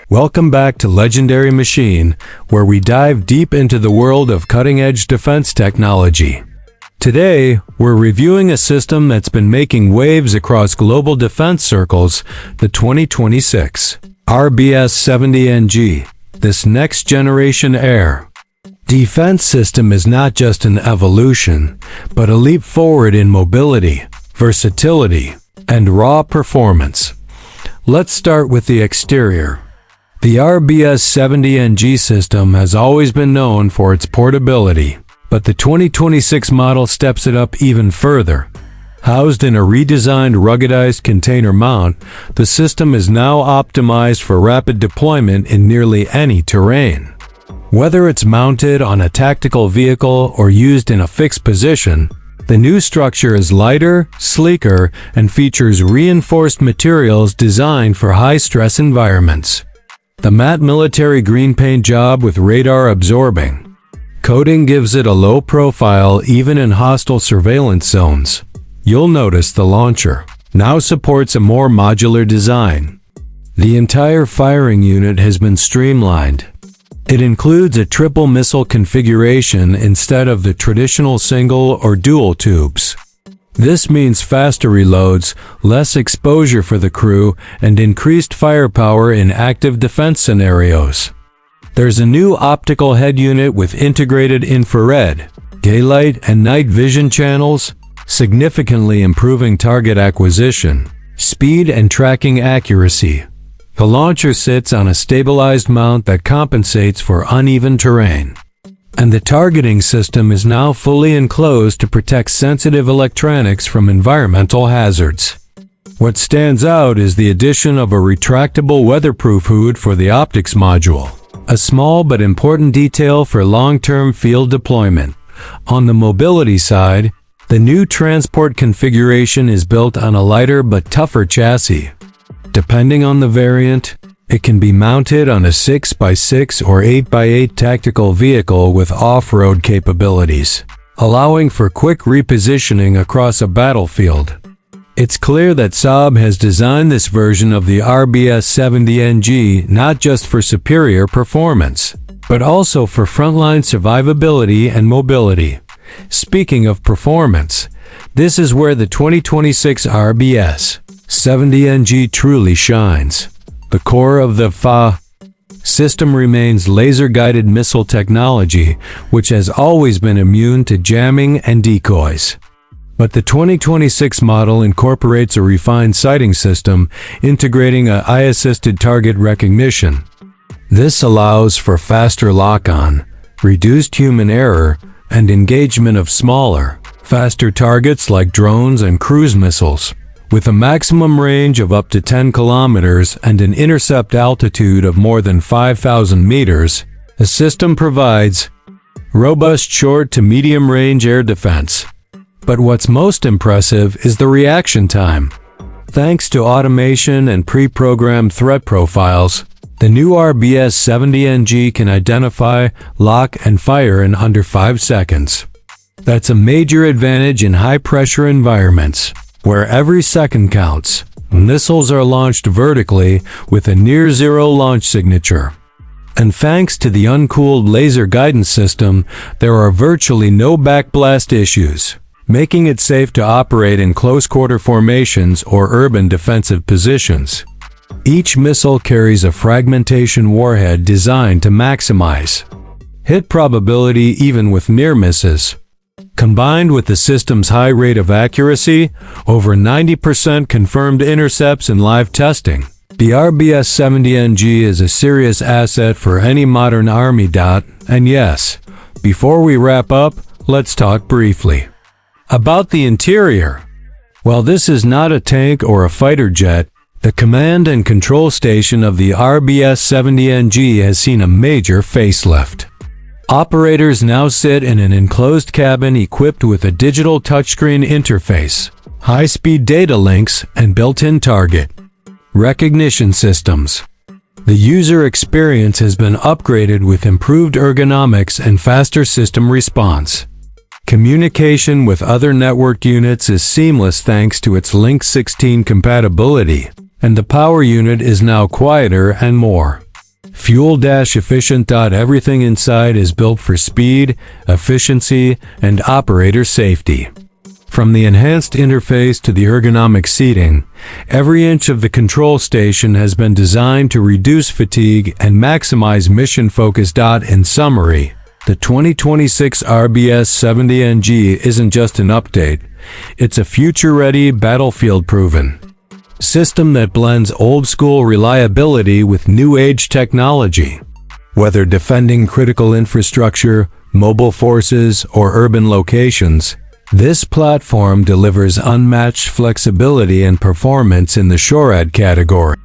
Welcome back to Legendary Machine, where we dive deep into the world of cutting-edge defense technology. Today, we're reviewing a system that's been making waves across global defense circles, the 2026 RBS-70NG, this next-generation air defense system is not just an evolution, but a leap forward in mobility, versatility, and raw performance. Let's start with the exterior. The RBS-70NG system has always been known for its portability, but the 2026 model steps it up even further. Housed in a redesigned ruggedized container mount, the system is now optimized for rapid deployment in nearly any terrain. Whether it's mounted on a tactical vehicle or used in a fixed position, the new structure is lighter, sleeker, and features reinforced materials designed for high-stress environments. The matte military green paint job with radar absorbing coating gives it a low profile even in hostile surveillance zones. You'll notice the launcher now supports a more modular design. The entire firing unit has been streamlined. It includes a triple missile configuration instead of the traditional single or dual tubes. This means faster reloads, less exposure for the crew, and increased firepower in active defense scenarios. There's a new optical head unit with integrated infrared, daylight, and night vision channels, significantly improving target acquisition, speed, and tracking accuracy. The launcher sits on a stabilized mount that compensates for uneven terrain. And the targeting system is now fully enclosed to protect sensitive electronics from environmental hazards. What stands out is the addition of a retractable weatherproof hood for the optics module, a small but important detail for long-term field deployment. On the mobility side, the new transport configuration is built on a lighter but tougher chassis. Depending on the variant, it can be mounted on a 6x6 or 8x8 tactical vehicle with off-road capabilities, allowing for quick repositioning across a battlefield. It's clear that Saab has designed this version of the RBS-70NG not just for superior performance, but also for frontline survivability and mobility. Speaking of performance, this is where the 2026 RBS-70NG truly shines. The core of the FA system remains laser-guided missile technology, which has always been immune to jamming and decoys. But the 2026 model incorporates a refined sighting system, integrating AI-assisted target recognition. This allows for faster lock-on, reduced human error, and engagement of smaller, faster targets like drones and cruise missiles. With a maximum range of up to 10 kilometers and an intercept altitude of more than 5,000 meters, the system provides robust short to medium-range air defense. But what's most impressive is the reaction time. Thanks to automation and pre-programmed threat profiles, the new RBS-70NG can identify, lock, and fire in under 5 seconds. That's a major advantage in high-pressure environments, where every second counts. Missiles are launched vertically with a near-zero launch signature. And thanks to the uncooled laser guidance system, there are virtually no backblast issues, making it safe to operate in close-quarter formations or urban defensive positions. Each missile carries a fragmentation warhead designed to maximize hit probability even with near misses. Combined with the system's high rate of accuracy, over 90% confirmed intercepts in live testing, the RBS-70NG is a serious asset for any modern army. And yes, before we wrap up, let's talk briefly about the interior. While this is not a tank or a fighter jet, the command and control station of the RBS-70NG has seen a major facelift. Operators now sit in an enclosed cabin equipped with a digital touchscreen interface, high-speed data links, and built-in target recognition systems. The user experience has been upgraded with improved ergonomics and faster system response. Communication with other network units is seamless thanks to its Link 16 compatibility, and the power unit is now quieter and more fuel-efficient. Everything inside is built for speed, efficiency, and operator safety. From the enhanced interface to the ergonomic seating, every inch of the control station has been designed to reduce fatigue and maximize mission focus. In summary, the 2026 RBS 70NG isn't just an update, it's a future-ready, battlefield-proven system that blends old-school reliability with new-age technology. Whether defending critical infrastructure, mobile forces, or urban locations, this platform delivers unmatched flexibility and performance in the SHORAD category.